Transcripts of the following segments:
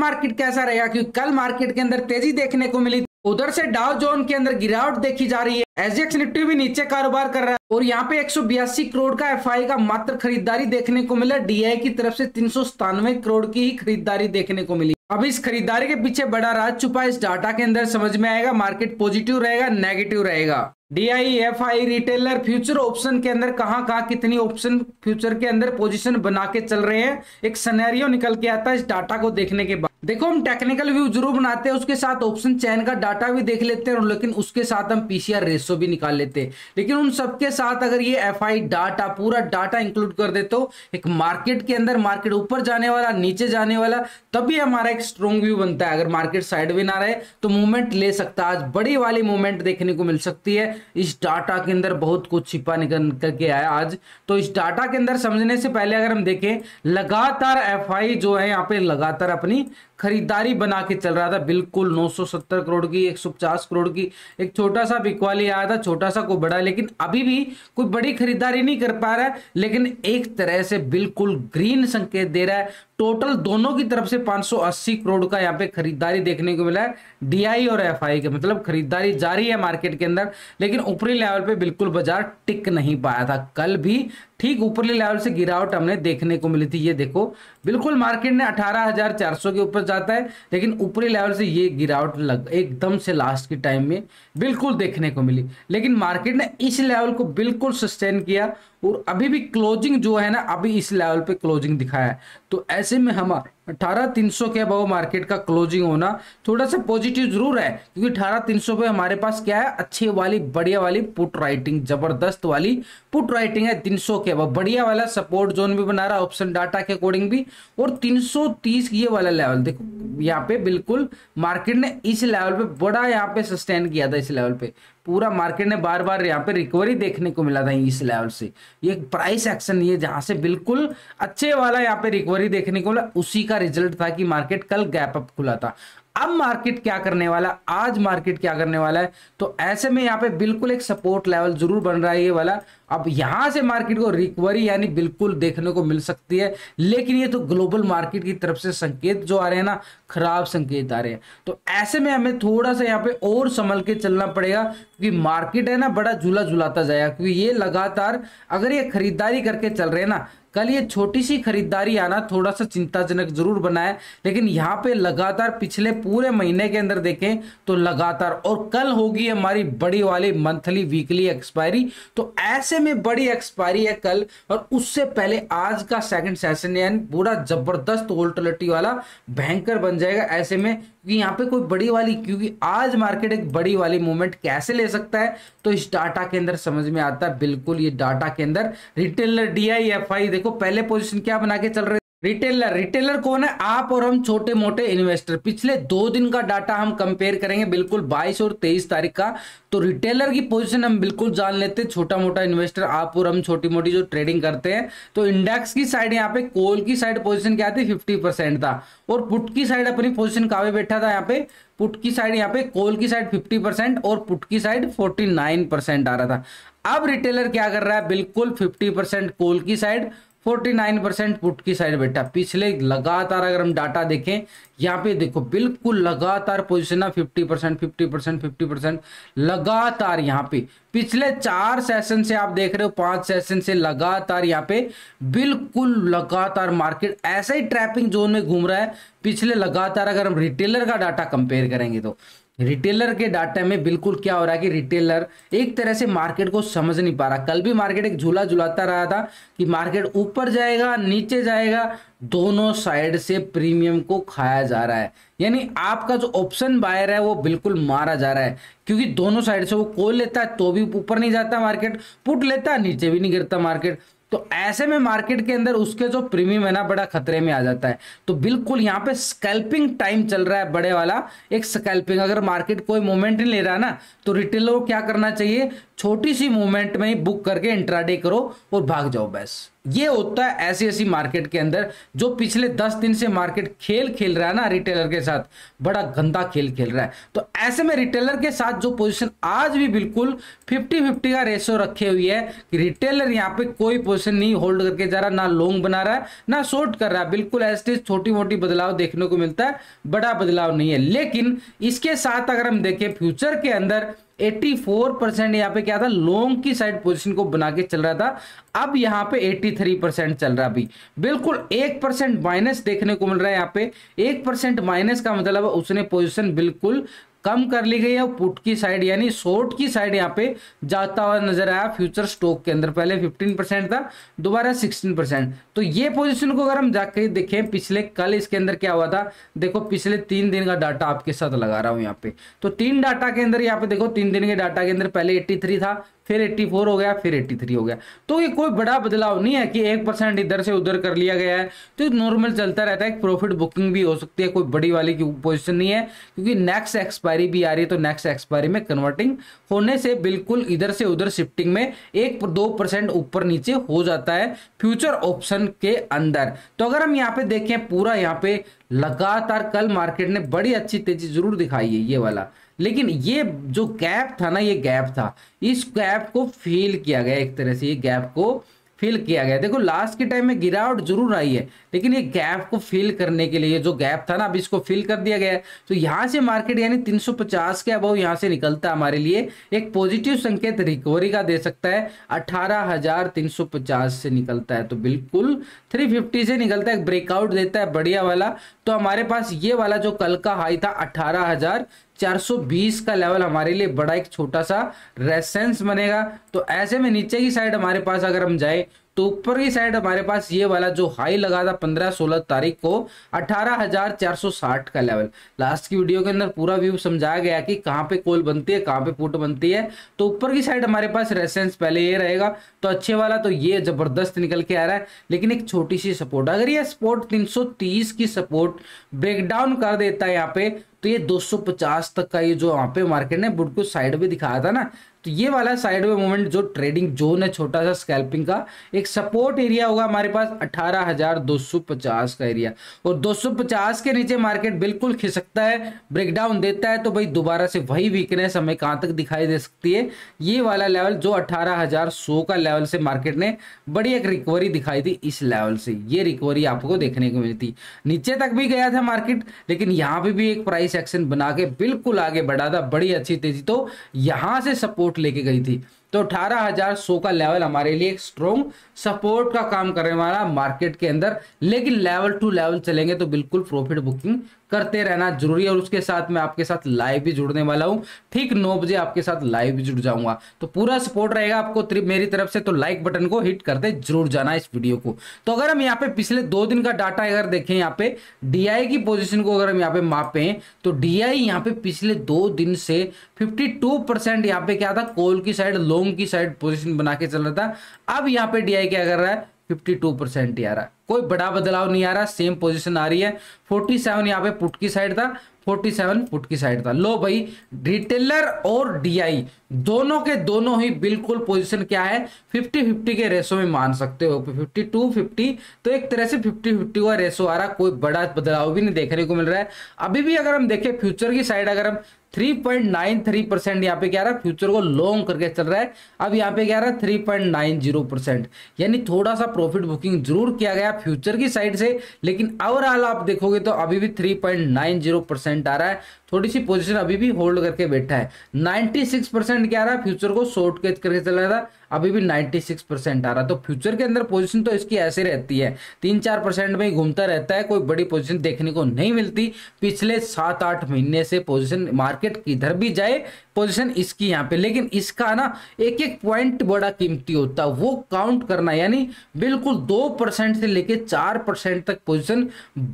Market कैसा रहेगा, क्योंकि कल मार्केट के अंदर तेजी देखने को मिली, उधर से डाउ जोन के अंदर गिरावट देखी जा रही है। एसजीएक्स निफ्टी भी नीचे कारोबार कर रहा है और यहाँ पे 182 करोड़ का एफआई का मात्र खरीदारी देखने को मिला। डीआई की तरफ से 397 करोड़ की ही खरीदारी देखने को मिली। अब इस खरीदारी के पीछे बड़ा राज छुपा इस डाटा के अंदर समझ में आएगा। मार्केट पॉजिटिव रहेगा, नेगेटिव रहेगा। DI, FI, retailer, future option के अंदर कहां कितनी ऑप्शन फ्यूचर के अंदर पोजीशन बना के चल रहे हैं, एक सिनेरियो निकल के आता है इस डाटा को देखने के बाद। देखो हम टेक्निकल व्यू जरूर बनाते हैं, उसके साथ ऑप्शन चैन का डाटा भी देख लेते हैं, लेकिन उसके साथ हम पीसीआर रेशो भी निकाल लेते हैं। लेकिन उन सबके साथ अगर ये एफआई डाटा पूरा डाटा इंक्लूड कर दे तो एक मार्केट के अंदर मार्केट ऊपर जाने वाला, नीचे जाने वाला, तभी हमारा एक स्ट्रॉन्ग व्यू बनता है। अगर मार्केट साइड में ना रहे तो मूवमेंट ले सकता है। आज बड़ी वाली मूवमेंट देखने को मिल सकती है। इस डाटा के अंदर बहुत कुछ छिपा निकल के आया आज। तो इस डाटा के अंदर समझने से पहले अगर हम देखें, लगातार एफआई जो है यहाँ पे लगातार अपनी खरीदारी बना के चल रहा था। बिल्कुल 970 करोड़ की, 150 करोड़ की, एक छोटा सा बिकवाली आया था, छोटा सा को बड़ा, लेकिन अभी भी कोई बड़ी खरीदारी नहीं कर पा रहा है। लेकिन एक तरह से बिल्कुल ग्रीन संकेत दे रहा है। टोटल दोनों की तरफ से 580 करोड़ का यहाँ पे खरीदारी देखने को मिला है, डीआई और एफआई के, मतलब खरीदारी जारी है मार्केट के अंदर। लेकिन ऊपरी लेवल पे बिल्कुल बाजार टिक नहीं पाया था। कल भी ठीक ऊपरी लेवल से गिरावट हमने देखने को मिली थी। ये देखो बिल्कुल मार्केट ने 18,400 के ऊपर जाता है, लेकिन ऊपरी लेवल से ये गिरावट एकदम से लास्ट के टाइम में बिल्कुल देखने को मिली। लेकिन मार्केट ने इस लेवल को बिल्कुल सस्टेन किया और अभी भी क्लोजिंग जो है ना, अभी इस लेवल पे क्लोजिंग दिखाया है। तो ऐसे में हम 18,300 के अबव मार्केट का क्लोजिंग होना थोड़ा सा पॉजिटिव जरूर है, क्योंकि 18,300 पे हमारे पास क्या है, अच्छी वाली बढ़िया वाली पुट राइटिंग, जबरदस्त वाली पुट राइटिंग है। 300 के अबव बढ़िया वाला सपोर्ट जोन भी बना रहा है ऑप्शन डाटा के अकॉर्डिंग भी। और 330 ये वाला लेवल देखो, यहाँ पे बिल्कुल मार्केट ने इस लेवल पे बड़ा यहाँ पे सस्टेन किया था। इस लेवल पे पूरा मार्केट ने बार बार यहाँ पे रिकवरी देखने को मिला था इस लेवल से। ये प्राइस एक्शन, ये जहां से बिल्कुल अच्छे वाला यहाँ पे रिकवरी देखने को मिला, उसी का रिजल्ट था कि मार्केट कल गैप अप खुला था। अब मार्केट क्या करने वाला, आज मार्केट क्या करने वाला है, तो ऐसे में यहाँ पे बिल्कुल एक सपोर्ट लेवल जरूर बन रहा है ये वाला। अब यहां से मार्केट को रिकवरी यानी बिल्कुल देखने को मिल सकती है, लेकिन ये तो ग्लोबल मार्केट की तरफ से संकेत जो आ रहे हैं ना, खराब संकेत आ रहे हैं। तो ऐसे में हमें थोड़ा सा यहाँ पे और संभल के चलना पड़ेगा, क्योंकि मार्केट है ना बड़ा झूला झुलाता जाएगा। क्योंकि ये लगातार अगर ये खरीदारी करके चल रहे हैं ना, कल ये छोटी सी खरीदारी आना थोड़ा सा चिंताजनक जरूर बना है, लेकिन यहाँ पे लगातार पिछले पूरे महीने के अंदर देखें तो लगातार, और कल होगी हमारी बड़ी वाली मंथली वीकली एक्सपायरी। तो ऐसे में बड़ी एक्सपायरी है कल, और उससे पहले आज का सेकंड सेशन यानी पूरा जबरदस्त वोलेटिलिटी वाला भयंकर बन जाएगा। ऐसे में क्योंकि यहाँ पे कोई बड़ी वाली, क्योंकि आज मार्केट एक बड़ी वाली मूवमेंट कैसे ले सकता है, तो इस डाटा के अंदर समझ में आता है। बिल्कुल ये डाटा के अंदर रिटेलर, डीआई, एफआई, देखो पहले पोजीशन क्या बना के चल रहे। रिटेलर कौन है, आप और हम छोटे मोटे इन्वेस्टर। पिछले 2 दिन का डाटा हम कंपेयर करेंगे, बिल्कुल 22 और 23 तारीख का। तो रिटेलर की पोजीशन हम बिल्कुल जान लेते हैं, छोटा मोटा इन्वेस्टर आप और हम छोटी मोटी जो ट्रेडिंग करते हैं। तो इंडेक्स की साइड यहाँ पे कॉल की साइड पोजीशन क्या थी, 50% था, और पुट की साइड अपनी पोजीशन कहाँ पे बैठा था, यहाँ पे पुट की साइड, यहाँ पे कॉल की साइड 50% और पुट की साइड 49% आ रहा था। अब रिटेलर क्या कर रहा है, बिल्कुल 50% कॉल की साइड, 49% पुट की साइड बैठा। पिछले लगातार अगर हम डाटा देखें, यहाँ पे देखो बिल्कुल लगातार पोजीशन 50%, 50%, 50% लगातार। यहाँ पे पिछले 4 सेशन से आप देख रहे हो, 5 सेशन से लगातार यहाँ पे बिल्कुल लगातार मार्केट ऐसे ही ट्रैपिंग जोन में घूम रहा है पिछले लगातार। अगर हम रिटेलर का डाटा कंपेयर करेंगे तो रिटेलर के डाटा में बिल्कुल क्या हो रहा है कि रिटेलर एक तरह से मार्केट को समझ नहीं पा रहा। कल भी मार्केट एक झूला झुलाता रहा था कि मार्केट ऊपर जाएगा नीचे जाएगा, दोनों साइड से प्रीमियम को खाया जा रहा है। यानी आपका जो ऑप्शन बायर है वो बिल्कुल मारा जा रहा है, क्योंकि दोनों साइड से वो कॉल लेता है तो भी ऊपर नहीं जाता मार्केट, पुट लेता है नीचे भी नहीं गिरता मार्केट। तो ऐसे में मार्केट के अंदर उसके जो प्रीमियम है ना बड़ा खतरे में आ जाता है। तो बिल्कुल यहाँ पे स्कैल्पिंग टाइम चल रहा है बड़े वाला, एक स्कैल्पिंग। अगर मार्केट कोई मूवमेंट नहीं ले रहा ना, तो रिटेलर को क्या करना चाहिए, छोटी सी मूवमेंट में ही बुक करके इंट्राडे करो और भाग जाओ बस। ये होता है ऐसी ऐसी मार्केट के अंदर जो पिछले 10 दिन से मार्केट खेल रहा है ना रिटेलर के साथ, बड़ा गंदा खेल रहा है। तो ऐसे में रिटेलर के साथ जो पोजीशन आज भी बिल्कुल 50-50 का रेशो रखे हुई है कि रिटेलर यहाँ पे कोई पोजीशन नहीं होल्ड करके जा रहा, ना लॉन्ग बना रहा है ना शॉर्ट कर रहा है, बिल्कुल ऐसे छोटी मोटी बदलाव देखने को मिलता है, बड़ा बदलाव नहीं है। लेकिन इसके साथ अगर हम देखें फ्यूचर के अंदर 84% यहाँ पे क्या था, लॉन्ग की साइड पोजीशन को बना के चल रहा था। अब यहाँ पे 83% चल रहा है। अभी बिल्कुल 1% माइनस देखने को मिल रहा है। यहाँ पे 1% माइनस का मतलब उसने पोजीशन बिल्कुल कम कर ली गई है। पुट की साइड यानी शॉर्ट की साइड यहाँ पे जाता हुआ नजर आया फ्यूचर स्टॉक के अंदर। पहले 15% था, दोबारा 16%। तो ये पोजीशन को अगर हम जाकर देखें पिछले कल इसके अंदर क्या हुआ था, देखो पिछले 3 दिन का डाटा आपके साथ लगा रहा हूं यहाँ पे। तो 3 डाटा के अंदर यहाँ पे देखो 3 दिन के डाटा के अंदर पहले 83 था, फिर 84 हो गया, फिर 83 हो गया। तो ये कोई बड़ा बदलाव नहीं है कि 1% इधर से उधर कर लिया गया है, तो नॉर्मल चलता रहता है। प्रॉफिट बुकिंग भी हो सकती है, कोई बड़ी वाली की पोजीशन नहीं है, क्योंकि नेक्स्ट एक्सपायरी भी आ रही है। तो नेक्स्ट एक्सपायरी में कन्वर्टिंग होने से बिल्कुल इधर से उधर शिफ्टिंग में 1-2% ऊपर नीचे हो जाता है फ्यूचर ऑप्शन के अंदर। तो अगर हम यहाँ पे देखें पूरा यहाँ पे लगातार कल मार्केट ने बड़ी अच्छी तेजी जरूर दिखाई है ये वाला, लेकिन ये जो गैप था ना, ये गैप था, इस गैप को फील किया गया एक तरह से, ये गैप को फिल किया गया। देखो लास्ट के टाइम में गिरावट जरूर आई है, लेकिन ये गैप को फिल करने के लिए जो गैप था ना, अब इसको फिल कर दिया गया है। तो यहां से मार्केट यानी 350 के अबव यहां से निकलता है, हमारे लिए एक पॉजिटिव संकेत रिकवरी का दे सकता है। 18,350 से निकलता है, तो बिल्कुल 350 से निकलता है, ब्रेकआउट देता है बढ़िया वाला। तो हमारे पास ये वाला जो कल का हाई था 18,420 का लेवल हमारे लिए बड़ा एक छोटा सा रेजिस्टेंस बनेगा। तो ऐसे में नीचे की साइड हमारे पास अगर हम जाए तो ऊपर की साइड हमारे पास ये वाला जो हाई लगा था 15-16 तारीख को 18,460 का लेवल। लास्ट की वीडियो के अंदर पूरा व्यू समझाया गया कि कहां पे कॉल बनती है, कहां पे पुट बनती है। तो ऊपर की साइड हमारे पास रेजिस्टेंस पहले ये रहेगा, तो अच्छे वाला तो ये जबरदस्त निकल के आ रहा है। लेकिन एक छोटी सी सपोर्ट, अगर ये सपोर्ट 330 की सपोर्ट ब्रेकडाउन कर देता है यहाँ पे, तो ये 250 तक का ये जो वहां पे मार्केट ने बिल्कुल साइड में दिखाया था ना, तो ये वाला साइड में मूवमेंट जो ट्रेडिंग जोन है छोटा सा स्कैल्पिंग का, एक सपोर्ट एरिया होगा हमारे पास 18,250 का एरिया। और 250 के नीचे मार्केट बिल्कुल खिसकता है, ब्रेकडाउन देता है, तो भाई दोबारा से वही वीकनेस हमें कहां तक दिखाई दे सकती है, ये वाला लेवल जो 18,100 का लेवल से मार्केट ने बड़ी एक रिकवरी दिखाई थी। इस लेवल से ये रिकवरी आपको देखने को मिलती, नीचे तक भी गया था मार्केट, लेकिन यहाँ पे भी एक प्राइस एक्शन बना के बिल्कुल आगे बढ़ा था, बड़ी अच्छी तेजी। तो यहां से सपोर्ट लेके गई थी, तो 18,100 का लेवल हमारे लिए एक स्ट्रॉन्ग सपोर्ट का काम करने वाला मार्केट के अंदर। लेकिन लेवल टू लेवल चलेंगे तो बिल्कुल प्रॉफिट बुकिंग करते रहना जरूरी है। और उसके साथ मैं आपके साथ लाइव भी जुड़ने वाला हूं, ठीक 9 बजे आपके साथ लाइव भी जुड़ जाऊंगा, तो पूरा सपोर्ट रहेगा आपको मेरी तरफ से। तो लाइक बटन को हिट करते जरूर जाना इस वीडियो को। तो अगर हम यहाँ पे पिछले 2 दिन का डाटा अगर देखें, यहाँ पे डीआई की पोजीशन को अगर हम यहाँ पे मापें, तो डीआई यहाँ पे पिछले 2 दिन से 52% यहाँ पे क्या था, कॉल की साइड लॉन्ग की साइड पोजीशन बना के चल रहा था। अब यहाँ पे डीआई क्या कर रहा है, 52% ही आ रहा है, कोई बड़ा बदलाव नहीं आ रहा, सेम पोजीशन आ रही है। 47 यहाँ पे पुट की साइड था, 47 पुट की साइड था। लो भाई, रिटेलर और डीआई दोनों के दोनों ही बिल्कुल पोजीशन क्या है, 50-50 के रेशो में मान सकते हो, 52-50, तो एक तरह से 50-50 का रेशो आ रहा, कोई बड़ा बदलाव भी नहीं देखने को मिल रहा है। अभी भी अगर हम देखें फ्यूचर की साइड, अगर हम 3.93% यहाँ पे क्या रहा है, फ्यूचर को लॉन्ग करके चल रहा है। अब यहाँ पे क्या रहा है 3.90%, यानी थोड़ा सा प्रॉफिट बुकिंग जरूर किया गया फ्यूचर की साइड से, लेकिन ओवरऑल आप देखोगे तो अभी भी 3.90% आ रहा है। थोड़ी सी पोजीशन अभी भी होल्ड करके बैठा है। 96% क्या रहा है, फ्यूचर को शॉर्ट कैच करके चल रहा था, अभी भी 96% आ रहा। तो फ्यूचर के अंदर पोजीशन तो इसकी ऐसे रहती है, 3-4% में ही घूमता रहता है, कोई बड़ी पोजीशन देखने को नहीं मिलती। पिछले 7-8 महीने से पोजीशन मार्केट किधर भी जाए पोजीशन इसकी यहाँ पे, लेकिन इसका ना एक एक पॉइंट बड़ा कीमती होता है, वो काउंट करना, यानी बिल्कुल 2% से लेके 4% तक पोजीशन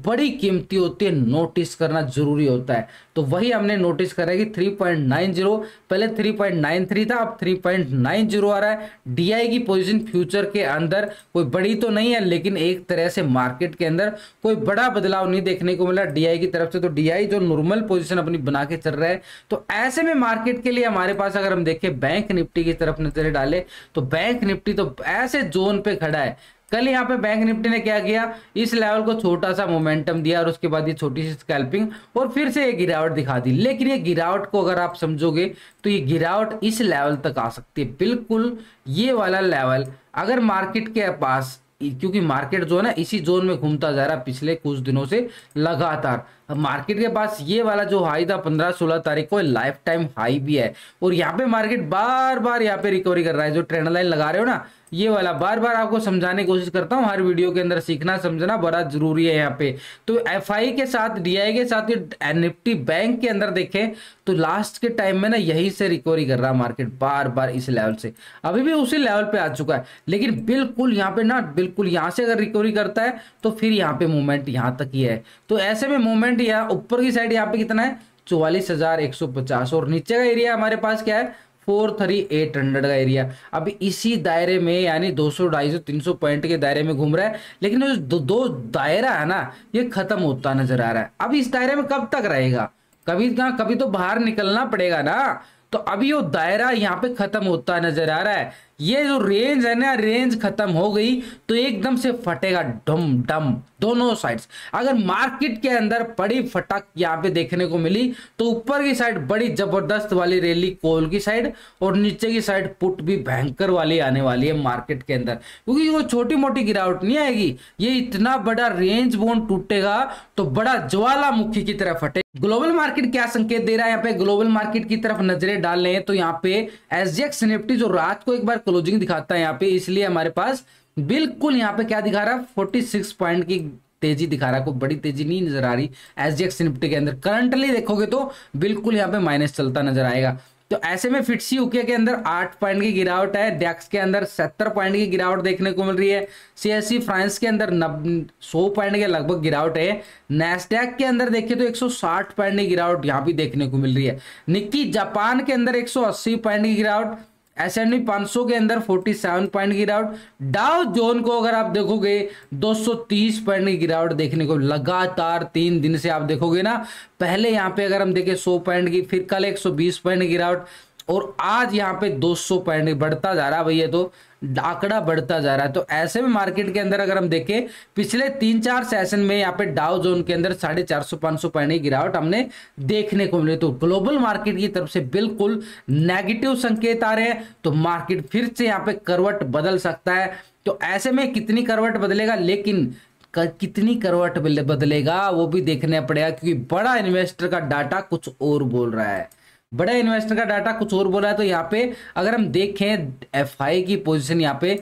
बड़ी कीमती होती है, नोटिस करना जरूरी होता है। तो वही हमने नोटिस करा कि 3.90, पहले 3.93 था, अब 3.90 आ रहा है। डीआई की पोजीशन फ्यूचर के अंदर कोई बड़ी तो नहीं है, लेकिन एक तरह से मार्केट के अंदर कोई बड़ा बदलाव नहीं देखने को मिला डीआई की तरफ से। तो डीआई जो नॉर्मल पोजीशन अपनी बना के चल रहा है, तो ऐसे में मार्केट के लिए हमारे पास अगर हम देखें बैंक निफ्टी की तरफ नजर डाले, तो बैंक निफ्टी तो ऐसे जोन पे खड़ा है कल यहाँ पे बैंक निफ्टी ने क्या किया, इस लेवल को छोटा सा मोमेंटम दिया और उसके बाद ये छोटी सी स्कैल्पिंग और फिर से ये गिरावट दिखा दी। लेकिन ये गिरावट को अगर आप समझोगे तो ये गिरावट इस लेवल तक आ सकती है, बिल्कुल ये वाला लेवल अगर मार्केट के पास, क्योंकि मार्केट जो है ना इसी जोन में घूमता जा रहा है पिछले कुछ दिनों से लगातार। मार्केट के पास ये वाला जो हाई था 15-16 तारीख को लाइफ टाइम हाई भी है और यहाँ पे मार्केट बार बार यहाँ पे रिकवरी कर रहा है। जो ट्रेंड लाइन लगा रहे हो ना ये वाला, बार बार आपको समझाने की कोशिश करता हूँ हर वीडियो के अंदर, सीखना समझना बड़ा जरूरी है यहाँ पे। तो एफआई के साथ डीआई के साथ निफ्टी बैंक के अंदर देखें तो लास्ट के टाइम में ना यही से रिकवरी कर रहा है मार्केट बार बार इस लेवल से, अभी भी उसी लेवल पे आ चुका है। लेकिन बिल्कुल यहाँ पे ना बिल्कुल यहाँ से अगर रिकवरी करता है तो फिर यहाँ पे मूवमेंट यहाँ तक ही है। तो ऐसे में मूवमेंट यहाँ ऊपर की साइड यहाँ पे कितना है 44,150 और नीचे का एरिया हमारे पास क्या है 43,800 का एरिया। अभी इसी दायरे में यानी 200, 250, 300 पॉइंट के दायरे में घूम रहा है। लेकिन जो दो दायरा है ना ये खत्म होता नजर आ रहा है। अब इस दायरे में कब तक रहेगा, कभी तो बाहर निकलना पड़ेगा ना। तो अभी वो दायरा यहाँ पे खत्म होता नजर आ रहा है। ये जो रेंज है ना रेंज खत्म हो गई तो एकदम से फटेगा डम डम दोनों साइड्स। अगर मार्केट के अंदर बड़ी फटक यहाँ पे देखने को मिली तो ऊपर की साइड बड़ी जबरदस्त वाली रैली कॉल की साइड और नीचे की साइड पुट भी भयंकर वाली आने वाली है मार्केट के अंदर, क्योंकि वो छोटी मोटी गिरावट नहीं आएगी, ये इतना बड़ा रेंज बोन टूटेगा तो बड़ा ज्वालामुखी की तरह फटे। ग्लोबल मार्केट क्या संकेत दे रहा है यहाँ पे, ग्लोबल मार्केट की तरफ नजरें डाल रहे हैं तो यहाँ पे एसजीएक्स निफ्टी जो रात को एक बार क्लोजिंग दिखाता है यहाँ पे, इसलिए हमारे पास बिल्कुल यहाँ पे क्या दिखा रहा है 46 पॉइंट की तेजी दिखा रहा है, कोई बड़ी तेजी नहीं नजर आ रही एसजीएक्स निफ्टी के अंदर। करंटली देखोगे तो बिल्कुल यहाँ पे माइनस चलता नजर आएगा। तो ऐसे में फिटसी यूके के अंदर 8 पॉइंट की गिरावट है, डेक्स के अंदर 70 पॉइंट की गिरावट देखने को मिल रही है, सीएससी फ्रांस के अंदर 100 पॉइंट के लगभग गिरावट है, नैस्डैक के अंदर देखिए तो 160 पॉइंट की गिरावट यहाँ भी देखने को मिल रही है, निक्की जापान के अंदर 180 पॉइंट की गिरावट, S&P 500 के अंदर 47 पॉइंट की गिरावट, डाउ जोन को अगर आप देखोगे 230 पॉइंट की गिरावट देखने को लगातार 3 दिन से आप देखोगे ना। पहले यहाँ पे अगर हम देखें 100 पॉइंट की, फिर कल 120 पॉइंट की गिरावट और आज यहाँ पे 200 पॉइंट बढ़ता जा रहा है भैया, तो आंकड़ा बढ़ता जा रहा है। तो ऐसे में मार्केट के अंदर अगर हम देखें पिछले 3-4 सेशन में यहाँ पे डाउ जोन के अंदर 450-500 पॉइंट की गिरावट हमने देखने को मिली। तो ग्लोबल मार्केट की तरफ से बिल्कुल नेगेटिव संकेत आ रहे हैं, तो मार्केट फिर से यहाँ पे करवट बदल सकता है। तो ऐसे में कितनी करवट बदलेगा, लेकिन कितनी करवट बदलेगा वो भी देखना पड़ेगा, क्योंकि बड़ा इन्वेस्टर का डाटा कुछ और बोल रहा है, बड़ा इन्वेस्टर का डाटा कुछ और बोला है। तो यहाँ पे अगर हम देखें एफआई की पोजीशन यहाँ पे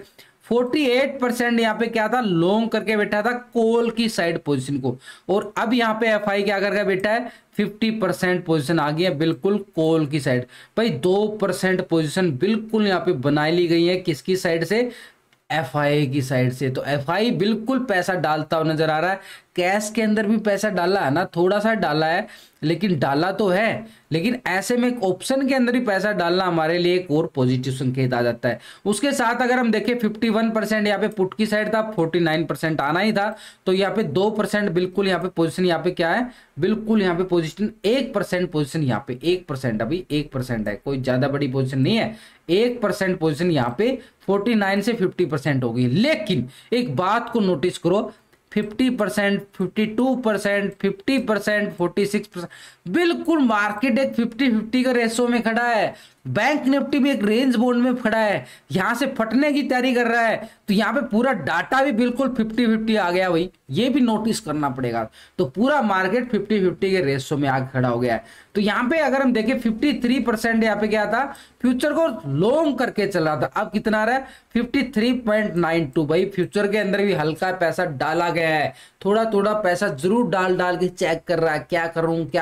48% यहाँ पे क्या था लॉन्ग करके बैठा था कोल की साइड पोजीशन को, और अब यहाँ पे एफआई क्या करके बैठा है 50% पोजीशन आ गई है बिल्कुल कोल की साइड। भाई 2% पोजीशन बिल्कुल यहाँ पे बना ली गई है किसकी साइड से, एफआई की साइड से। तो एफआई बिल्कुल पैसा डालता हुआ नजर आ रहा है, कैश के अंदर भी पैसा डाला है ना, थोड़ा सा डाला है लेकिन डाला तो है। लेकिन ऐसे में ऑप्शन के अंदर भी पैसा डालना हमारे लिए एक और पॉजिटिव संकेत आ जाता है। उसके साथ अगर हम देखें 51% यहाँ पे पुट की साइड था, 49% आना ही था, तो यहाँ पे 2% बिल्कुल यहाँ पे पोजीशन यहाँ पे क्या है बिल्कुल यहाँ पे पोजीशन 1% पोजीशन यहाँ पे 1%, अभी 1% है, कोई ज्यादा बड़ी पोजीशन नहीं है, 1% पोजीशन यहाँ पे 49 से 50% हो गई। लेकिन एक बात को नोटिस करो 50%, 52%, 50%, 46%, बिल्कुल मार्केट एक 50-50 का रेशो में खड़ा है। बैंक निफ्टी भी एक रेंज बोर्ड में खड़ा है, यहां से फटने की तैयारी कर रहा है। तो यहाँ पे पूरा डाटा भी बिल्कुल 50-50 आ गया भाई, ये भी नोटिस करना पड़ेगा। तो पूरा मार्केट 50-50 के रेशो में आगे खड़ा हो गया है। तो यहाँ पे अगर हम देखें 53% यहाँ पे क्या था फ्यूचर को लॉन्ग करके चल रहा था, अब कितना आ रहा है 53.92। भाई फ्यूचर के अंदर भी हल्का पैसा डाला गया है, थोड़ा थोड़ा पैसा जरूर डाल के चेक कर रहा है क्या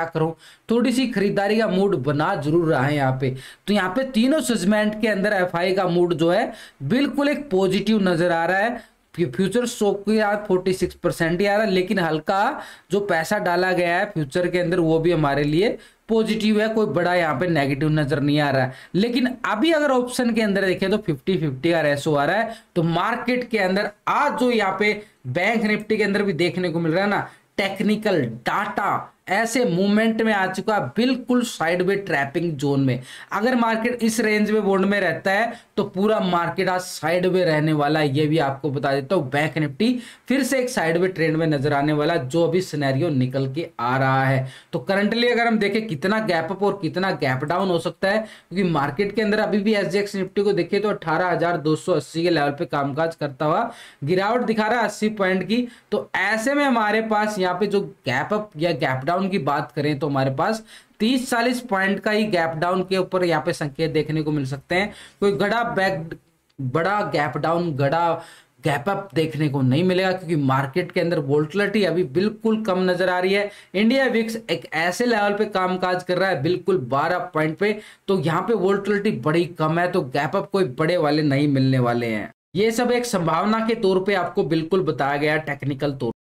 करूं, थोड़ी सी खरीदारी का मूड बना जरूर रहा है यहाँ पे। तो यहाँ पे तीनों सेगमेंट के अंदर एफआई का मूड जो है बिल्कुल एक पॉजिटिव नजर आ रहा है। फ्यूचर स्टॉक की यार 46% ही आ रहा है, लेकिन हल्का जो पैसा डाला गया है फ्यूचर के अंदर वो भी हमारे लिए पॉजिटिव है, कोई बड़ा यहाँ पे नेगेटिव नजर नहीं आ रहा है। लेकिन अभी अगर ऑप्शन के अंदर देखें तो 50-50 का रेशो आ रहा है। तो मार्केट के अंदर आज जो यहाँ पे बैंक निफ्टी के अंदर भी देखने को मिल रहा है ना, टेक्निकल डाटा ऐसे मूवमेंट में आ चुका है, बिल्कुल साइडवे ट्रैपिंग जोन में। अगर मार्केट इस रेंज में बोर्ड में रहता है तो पूरा मार्केट आज साइडवे रहने वाला है, ये भी आपको बता देता हूं। बैंक निफ्टी फिर से एक साइडवे ट्रेंड में नजर आने वाला, जो अभी सिनेरियो निकल के आ रहा है। तो करंटली अगर हम देखें कितना गैप अप और कितना गैप डाउन हो सकता है, क्योंकि मार्केट के अंदर अभी भी एसजीएक्स निफ्टी को देखिए तो 18,280 के लेवल पे कामकाज करता हुआ गिरावट दिखा रहा है 80 पॉइंट की। तो ऐसे में हमारे पास यहाँ पे जो गैप अप या गैप डाउन की बात करें तो हमारे पास 30-40 पॉइंट का ही गैप डाउन के ऊपर यहाँ पे संकेत देखने को मिल सकते हैं। कोई बड़ा गैप डाउन, गैप अप देखने को नहीं मिलेगा, क्योंकि मार्केट के अंदर वोल्टिलिटी अभी बिल्कुल कम नजर आ रही है। इंडिया विक्स एक ऐसे लेवल पे कामकाज कर रहा है बिल्कुल 12 पॉइंट पे, तो यहाँ पे वोल्टिलिटी बड़ी कम है, तो गैप अप कोई बड़े वाले नहीं मिलने वाले हैं। ये सब एक संभावना के तौर पे आपको बिल्कुल बताया गया टेक्निकल तौर।